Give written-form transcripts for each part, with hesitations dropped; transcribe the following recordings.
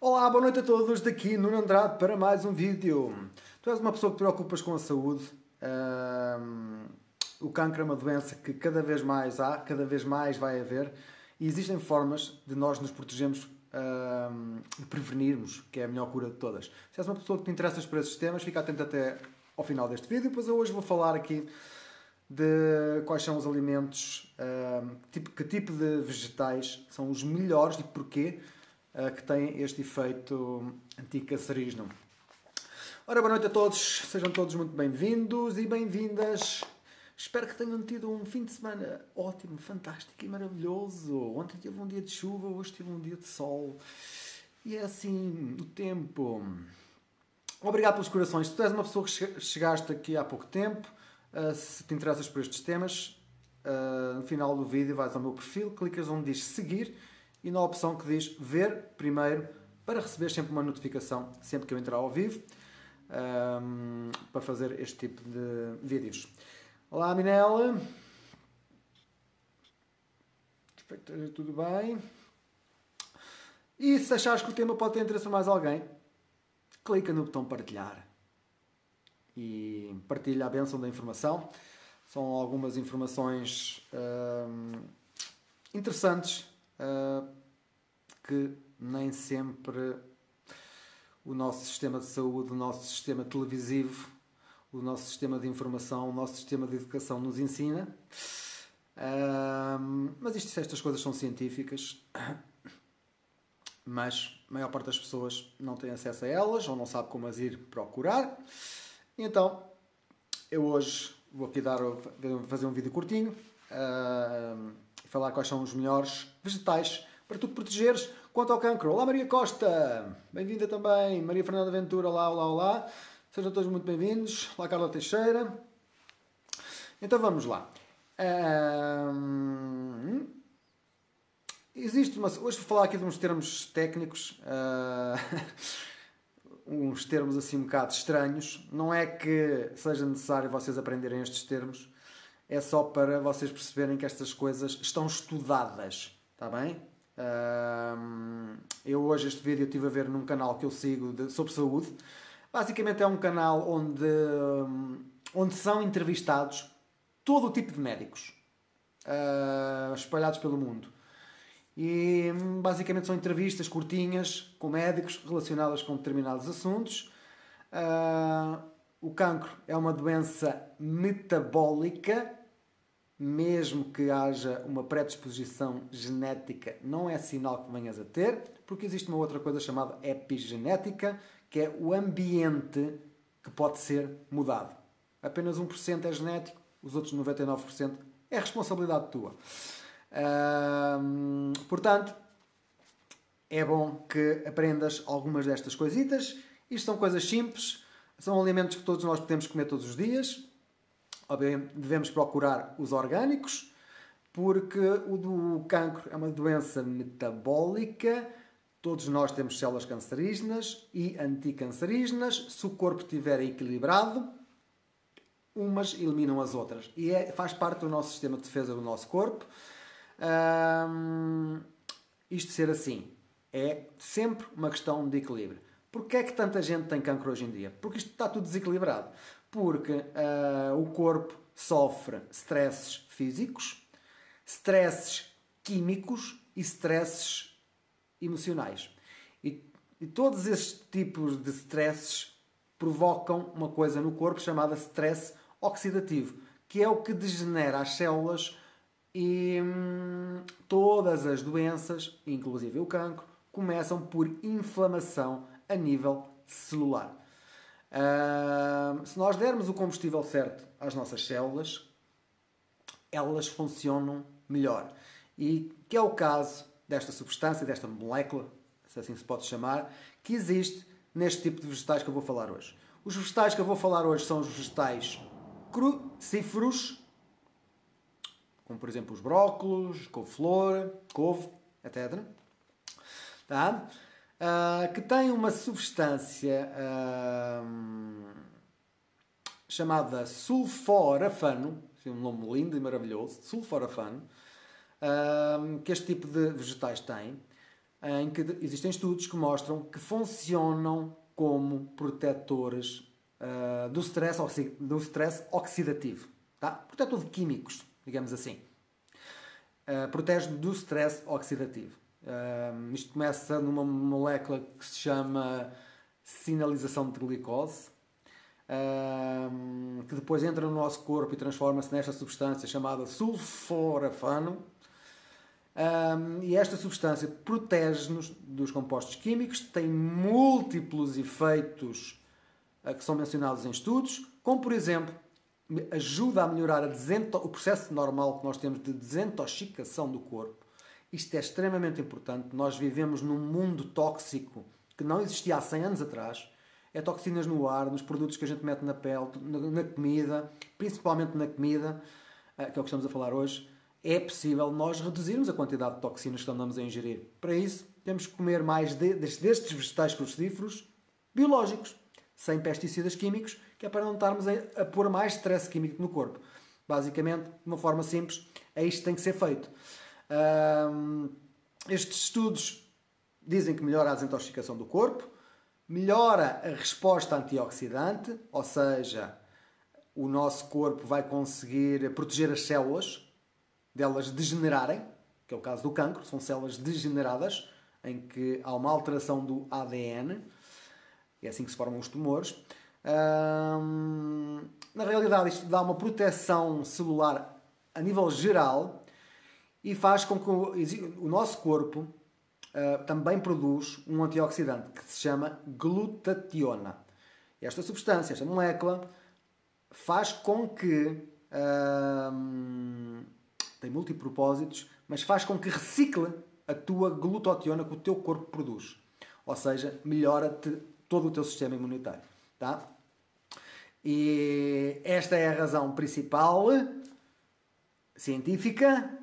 Olá, boa noite a todos, daqui Nuno Andrade para mais um vídeo. Tu és uma pessoa que te preocupas com a saúde. O cancro é uma doença que cada vez mais há, cada vez mais vai haver. E existem formas de nós nos protegermos, de prevenirmos, que é a melhor cura de todas. Se és uma pessoa que te interessas por esses temas, fica atento até ao final deste vídeo. Pois eu hoje vou falar aqui de quais são os alimentos, que tipo de vegetais são os melhores e porquê que têm este efeito anticancerígeno. Ora, boa noite a todos, sejam todos muito bem-vindos e bem-vindas. Espero que tenham tido um fim de semana ótimo, fantástico e maravilhoso. Ontem tive um dia de chuva, hoje tive um dia de sol. E é assim, o tempo. Obrigado pelos corações. Se tu és uma pessoa que chegaste aqui há pouco tempo, se te interessas por estes temas, no final do vídeo vais ao meu perfil, clicas onde diz seguir e na opção que diz ver primeiro para receber sempre uma notificação sempre que eu entrar ao vivo para fazer este tipo de vídeos. Olá, Minela. Espero que esteja tudo bem. E se achares que o tema pode ter interesse para mais alguém, clica no botão partilhar e partilha a bênção da informação. São algumas informações interessantes que nem sempre o nosso sistema de saúde, o nosso sistema televisivo, o nosso sistema de informação, o nosso sistema de educação nos ensina. Mas estas coisas são científicas, mas a maior parte das pessoas não tem acesso a elas ou não sabe como as ir procurar. Então, eu hoje vou aqui fazer um vídeo curtinho, falar quais são os melhores vegetais para tu te protegeres quanto ao cancro. Olá, Maria Costa, bem-vinda também. Maria Fernanda Ventura, olá, olá, olá. Sejam todos muito bem-vindos. Olá, Carla Teixeira. Então vamos lá. Hoje vou falar aqui de uns termos técnicos, uns termos assim um bocado estranhos. Não é que seja necessário vocês aprenderem estes termos, é só para vocês perceberem que estas coisas estão estudadas, está bem? Eu hoje este vídeo estive a ver num canal que eu sigo sobre saúde. Basicamente é um canal onde são entrevistados todo o tipo de médicos espalhados pelo mundo. E basicamente são entrevistas curtinhas com médicos relacionadas com determinados assuntos. O cancro é uma doença metabólica, mesmo que haja uma predisposição genética, não é sinal que venhas a ter, porque existe uma outra coisa chamada epigenética, que é o ambiente que pode ser mudado. Apenas 1% é genético, os outros 99% é responsabilidade tua. Portanto, é bom que aprendas algumas destas coisitas. Isto são coisas simples, são alimentos que todos nós podemos comer todos os dias. Obviamente, devemos procurar os orgânicos, porque o do cancro é uma doença metabólica. Todos nós temos células cancerígenas e anticancerígenas. Se o corpo estiver equilibrado, umas eliminam as outras. E faz parte do nosso sistema de defesa do nosso corpo. Isto ser assim é sempre uma questão de equilíbrio. Porquê é que tanta gente tem cancro hoje em dia? Porque isto está tudo desequilibrado. Porque o corpo sofre stresses físicos, stresses químicos e stresses emocionais. E todos estes tipos de stresses provocam uma coisa no corpo chamada stress oxidativo, que é o que degenera as células e todas as doenças, inclusive o cancro, começam por inflamação a nível celular. Se nós dermos o combustível certo às nossas células, elas funcionam melhor. E que é o caso desta substância, desta molécula, se assim se pode chamar, que existe neste tipo de vegetais que eu vou falar hoje. Os vegetais que eu vou falar hoje são os vegetais crucíferos, como por exemplo os brócolos, couve-flor, couve, etc. Tá? Que tem uma substância chamada sulforafano, um nome lindo e maravilhoso, sulforafano, que este tipo de vegetais tem. em que existem estudos que mostram que funcionam como protetores do stress oxidativo. Tá? Protetor de químicos, digamos assim. Protege do stress oxidativo. Isto começa numa molécula que se chama sinalização de glicose, que depois entra no nosso corpo e transforma-se nesta substância chamada sulforafano. E esta substância protege-nos dos compostos químicos, tem múltiplos efeitos que são mencionados em estudos, como por exemplo, ajuda a melhorar o processo normal que nós temos de desintoxicação do corpo. Isto é extremamente importante. Nós vivemos num mundo tóxico que não existia há 100 anos atrás. É toxinas no ar, nos produtos que a gente mete na pele, na comida, principalmente na comida, que é o que estamos a falar hoje. É possível nós reduzirmos a quantidade de toxinas que andamos a ingerir. Para isso, temos que comer mais destes vegetais crucíferos biológicos, sem pesticidas químicos, que é para não estarmos a pôr mais stress químico no corpo. Basicamente, de uma forma simples, é isto que tem que ser feito. Estes estudos dizem que melhora a desintoxicação do corpo, melhora a resposta antioxidante, ou seja, o nosso corpo vai conseguir proteger as células delas degenerarem, que é o caso do cancro, são células degeneradas, em que há uma alteração do ADN, é assim que se formam os tumores. Na realidade, isto dá uma proteção celular a nível geral e faz com que o nosso corpo também produz um antioxidante que se chama glutationa. Esta substância, esta molécula, faz com que tem multipropósitos, mas faz com que recicle a tua glutationa que o teu corpo produz. Ou seja, melhora-te todo o teu sistema imunitário. Tá? E esta é a razão principal científica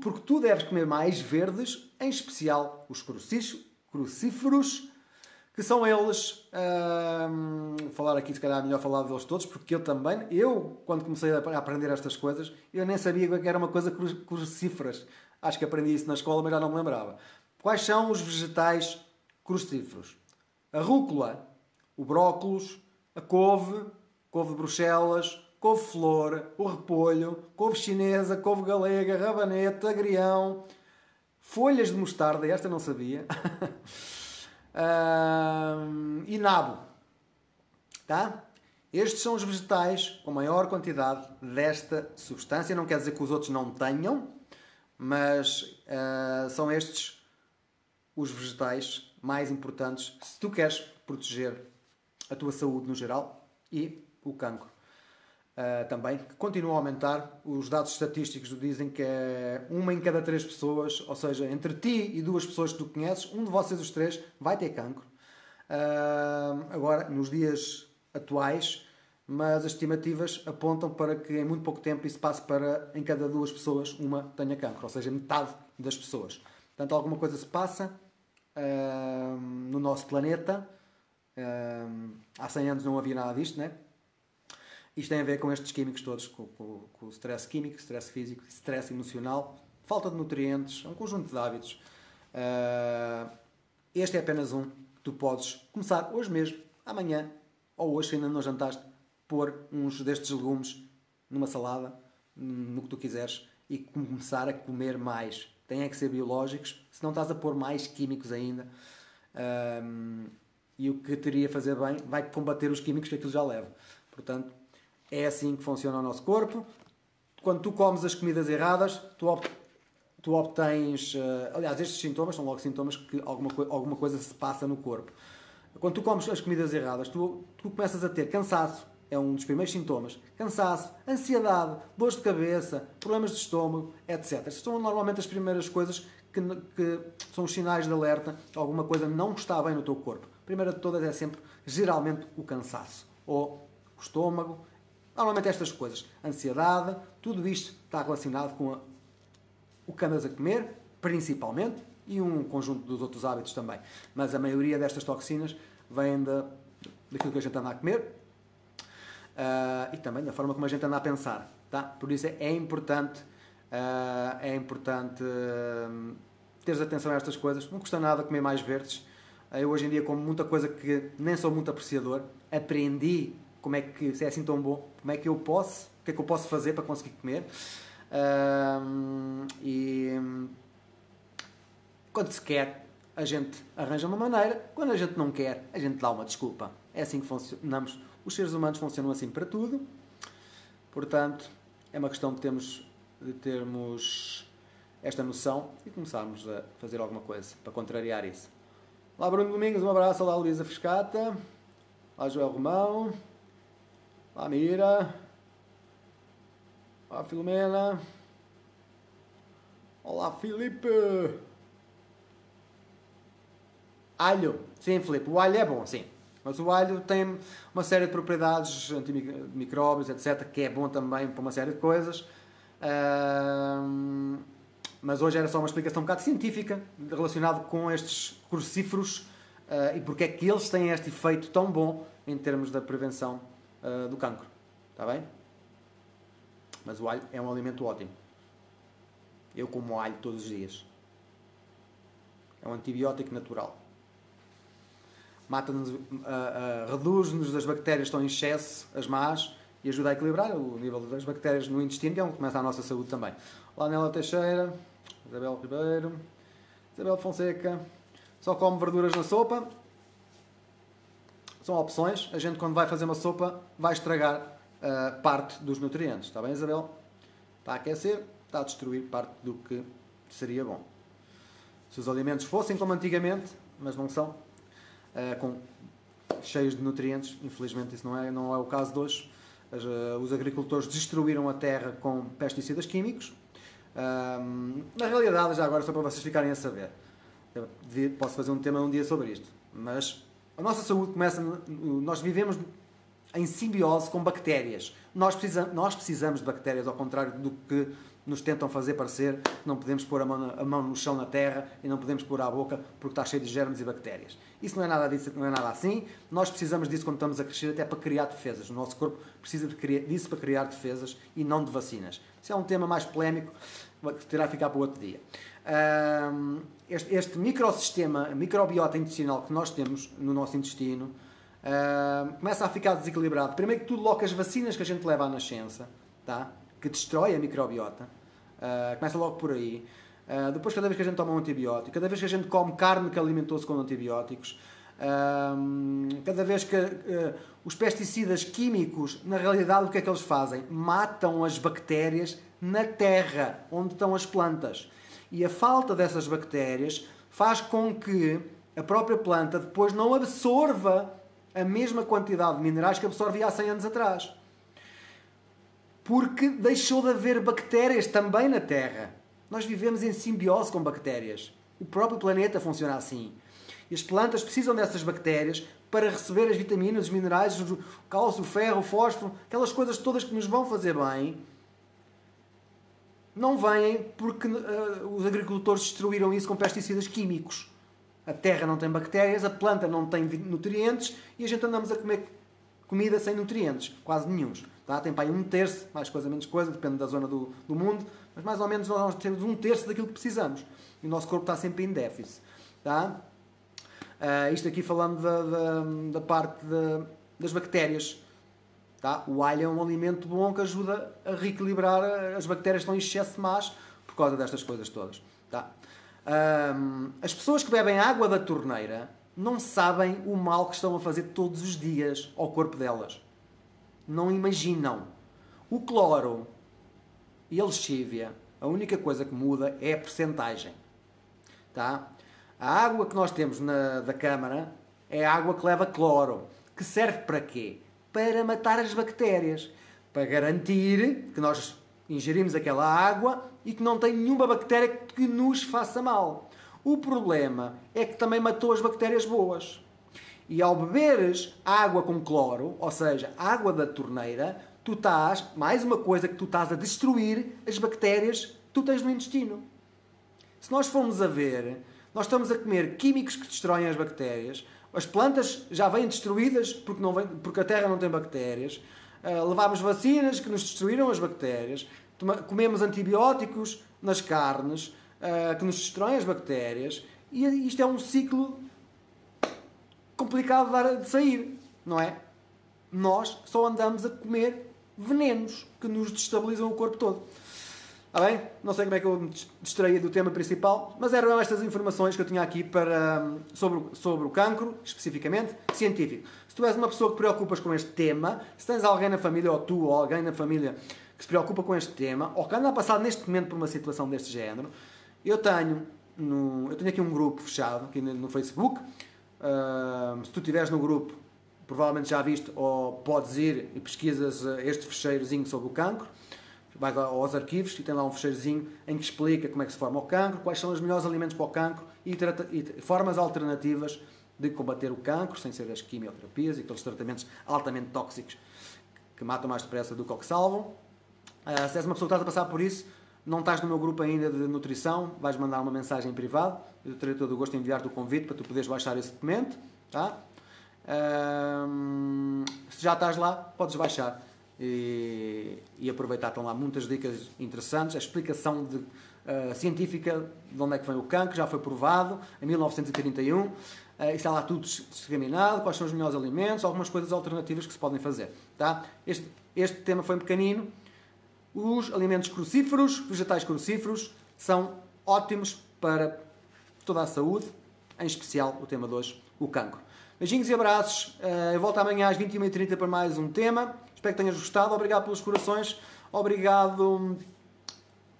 porque tu deves comer mais verdes, em especial os crucíferos, que são eles, vou falar aqui, se calhar é melhor falar deles todos, porque eu quando comecei a aprender estas coisas, eu nem sabia que era uma coisa crucíferas. Acho que aprendi isso na escola, mas já não me lembrava. Quais são os vegetais crucíferos? A rúcula, o brócolis, a couve de Bruxelas, couve-flor, o repolho, couve chinesa, couve galega, rabanete, agrião, folhas de mostarda, esta não sabia, e nabo. Tá? Estes são os vegetais com maior quantidade desta substância. Não quer dizer que os outros não tenham, mas são estes os vegetais mais importantes se tu queres proteger a tua saúde no geral e o cancro. Também, que continua a aumentar. Os dados estatísticos dizem que é 1 em cada 3 pessoas, ou seja, entre ti e 2 pessoas que tu conheces, um de vocês os 3 vai ter cancro. Agora, nos dias atuais, mas as estimativas apontam para que em muito pouco tempo isso passe para em cada 2 pessoas uma tenha cancro, ou seja, metade das pessoas. Portanto, alguma coisa se passa no nosso planeta. Há 100 anos não havia nada disto, né? Isto tem a ver com estes químicos todos, com o stress químico, stress físico, stress emocional, falta de nutrientes, um conjunto de hábitos. Este é apenas um que tu podes começar hoje mesmo, amanhã, ou hoje, se ainda não jantaste, pôr uns destes legumes numa salada, no que tu quiseres, e começar a comer mais. Têm que ser biológicos, se não estás a pôr mais químicos ainda. E o que teria a fazer bem vai combater os químicos que aquilo já leva. Portanto, é assim que funciona o nosso corpo. Quando tu comes as comidas erradas, tu obtens... aliás, estes sintomas são logo sintomas que alguma coisa se passa no corpo. Quando tu comes as comidas erradas, tu começas a ter cansaço, é um dos primeiros sintomas. Cansaço, ansiedade, dores de cabeça, problemas de estômago, etc. Estas são normalmente as primeiras coisas que são os sinais de alerta. Alguma coisa não está bem no teu corpo. A primeira de todas é sempre, geralmente, o cansaço. Ou o estômago. Normalmente estas coisas. Ansiedade, tudo isto está relacionado com o que andas a comer, principalmente, e um conjunto dos outros hábitos também. Mas a maioria destas toxinas vêm daquilo que a gente anda a comer e também da forma como a gente anda a pensar. Tá? Por isso é importante teres atenção a estas coisas. Não custa nada comer mais verdes. Eu hoje em dia como muita coisa que nem sou muito apreciador. Aprendi como é que, se é assim tão bom, como é que eu posso, o que é que eu posso fazer para conseguir comer. E quando se quer, a gente arranja uma maneira. Quando a gente não quer, a gente dá uma desculpa. É assim que funcionamos. Os seres humanos funcionam assim para tudo. Portanto, é uma questão de termos esta noção e começarmos a fazer alguma coisa para contrariar isso. Olá Bruno Domingos, um abraço. Olá Luísa Frescata. Olá Joel Romão. Olá Mira. Olá Filomena. Olá Filipe. Alho. Sim, Filipe, o alho é bom, sim. Mas o alho tem uma série de propriedades antimicróbios, etc., que é bom também para uma série de coisas. Mas hoje era só uma explicação um bocado científica relacionada com estes crucíferos e porque é que eles têm este efeito tão bom em termos da prevenção do cancro. Está bem? Mas o alho é um alimento ótimo. Eu como alho todos os dias. É um antibiótico natural. Mata-nos, reduz-nos as bactérias que estão em excesso, as más, e ajuda a equilibrar o nível das bactérias no intestino, que é onde começa a nossa saúde também. Olá, Nela Teixeira, Isabel Ribeiro, Isabel Fonseca. Só come verduras na sopa. São opções. A gente, quando vai fazer uma sopa, vai estragar parte dos nutrientes. Está bem, Isabel? Está a aquecer, está a destruir parte do que seria bom. Se os alimentos fossem como antigamente, mas não são, cheios de nutrientes, infelizmente isso não é o caso de hoje. Os agricultores destruíram a terra com pesticidas químicos. Na realidade, já agora, só para vocês ficarem a saber, posso fazer um tema um dia sobre isto, mas a nossa saúde começa, nós vivemos em simbiose com bactérias. Nós precisamos de bactérias, ao contrário do que nos tentam fazer parecer. Não podemos pôr a mão no chão na terra e não podemos pôr à boca porque está cheio de germes e bactérias. Isso não é nada disso, não é nada assim. Nós precisamos disso quando estamos a crescer, até para criar defesas. O nosso corpo precisa disso para criar defesas e não de vacinas. Isso é um tema mais polémico, que terá a ficar para o outro dia. Este microsistema, a microbiota intestinal que nós temos no nosso intestino, começa a ficar desequilibrado. Primeiro que tudo, logo as vacinas que a gente leva à nascença, tá? Que destrói a microbiota, começa logo por aí. Depois, cada vez que a gente toma um antibiótico, cada vez que a gente come carne que alimentou-se com antibióticos, cada vez que os pesticidas químicos, na realidade, o que é que eles fazem? Matam as bactérias na terra, onde estão as plantas. E a falta dessas bactérias faz com que a própria planta depois não absorva a mesma quantidade de minerais que absorvia há 100 anos atrás. Porque deixou de haver bactérias também na Terra. Nós vivemos em simbiose com bactérias. O próprio planeta funciona assim. E as plantas precisam dessas bactérias para receber as vitaminas, os minerais, o cálcio, o ferro, o fósforo, aquelas coisas todas que nos vão fazer bem. Não vêm porque os agricultores destruíram isso com pesticidas químicos. A terra não tem bactérias, a planta não tem nutrientes e a gente andamos a comer comida sem nutrientes, quase nenhuns. Tá? Tem para aí 1/3, mais coisa, menos coisa, depende da zona do mundo, mas mais ou menos nós temos 1/3 daquilo que precisamos. E o nosso corpo está sempre em déficit. Tá? Isto aqui falando da parte das bactérias. Tá? O alho é um alimento bom que ajuda a reequilibrar as bactérias que estão em excesso de más por causa destas coisas todas. Tá? As pessoas que bebem água da torneira não sabem o mal que estão a fazer todos os dias ao corpo delas. Não imaginam. O cloro e a lexívia, a única coisa que muda é a percentagem. Tá? A água que nós temos da câmara é a água que leva cloro. Que serve para quê? Para matar as bactérias. Para garantir que nós ingerimos aquela água e que não tem nenhuma bactéria que nos faça mal. O problema é que também matou as bactérias boas. E ao beberes água com cloro, ou seja, água da torneira, tu estás, mais uma coisa que tu estás a destruir as bactérias que tu tens no intestino. Se nós formos a ver, nós estamos a comer químicos que destroem as bactérias, as plantas já vêm destruídas porque a terra não tem bactérias, levámos vacinas que nos destruíram as bactérias, comemos antibióticos nas carnes, que nos destroem as bactérias, e isto é um ciclo complicado de sair, não é? Nós só andamos a comer venenos que nos destabilizam o corpo todo. Está bem? Não sei como é que eu me distraí do tema principal, mas eram estas informações que eu tinha aqui sobre o cancro, especificamente, científico. Se tu és uma pessoa que te preocupas com este tema, se tens alguém na família, ou tu, ou alguém na família que se preocupa com este tema, ou que anda a passar neste momento por uma situação deste género, eu tenho aqui um grupo fechado, aqui no Facebook. Se tu estiveres no grupo, provavelmente já viste, ou podes ir e pesquisas este fecheirozinho sobre o cancro. Vais aos arquivos e tem lá um fecheirozinho em que explica como é que se forma o cancro, quais são os melhores alimentos para o cancro e formas alternativas de combater o cancro, sem ser as quimioterapias e aqueles tratamentos altamente tóxicos que matam mais depressa do que o que salvam. Se és uma pessoa que estás a passar por isso, não estás no meu grupo ainda de nutrição, vais mandar uma mensagem em privado. Eu terei todo o gosto em enviar-te o convite para tu poderes baixar esse documento. Tá? Se já estás lá, podes baixar e aproveitar. Estão lá muitas dicas interessantes. A explicação científica de onde é que vem o cancro já foi provado em 1931. Está lá tudo discriminado, quais são os melhores alimentos, algumas coisas alternativas que se podem fazer. Tá? Este tema foi pequenino. Os alimentos crucíferos, vegetais crucíferos, são ótimos para toda a saúde, em especial o tema de hoje, o cancro. Beijinhos e abraços. Eu volto amanhã às 21h30 para mais um tema. Espero que tenhas gostado. Obrigado pelos corações. Obrigado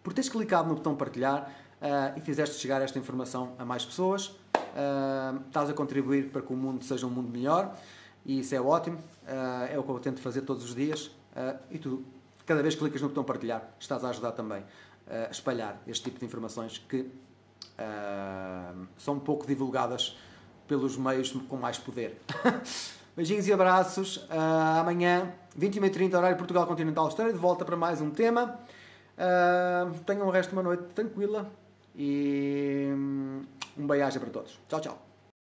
por teres clicado no botão partilhar e fizeste chegar esta informação a mais pessoas. Estás a contribuir para que o mundo seja um mundo melhor e isso é ótimo. É o que eu tento fazer todos os dias. E tu, cada vez que clicas no botão partilhar, estás a ajudar também a espalhar este tipo de informações que são um pouco divulgadas pelos meios com mais poder. Beijinhos e abraços. Amanhã, 21h30, horário Portugal Continental, estarei de volta para mais um tema. Tenham o resto de uma noite tranquila e um beijo para todos. Tchau, tchau.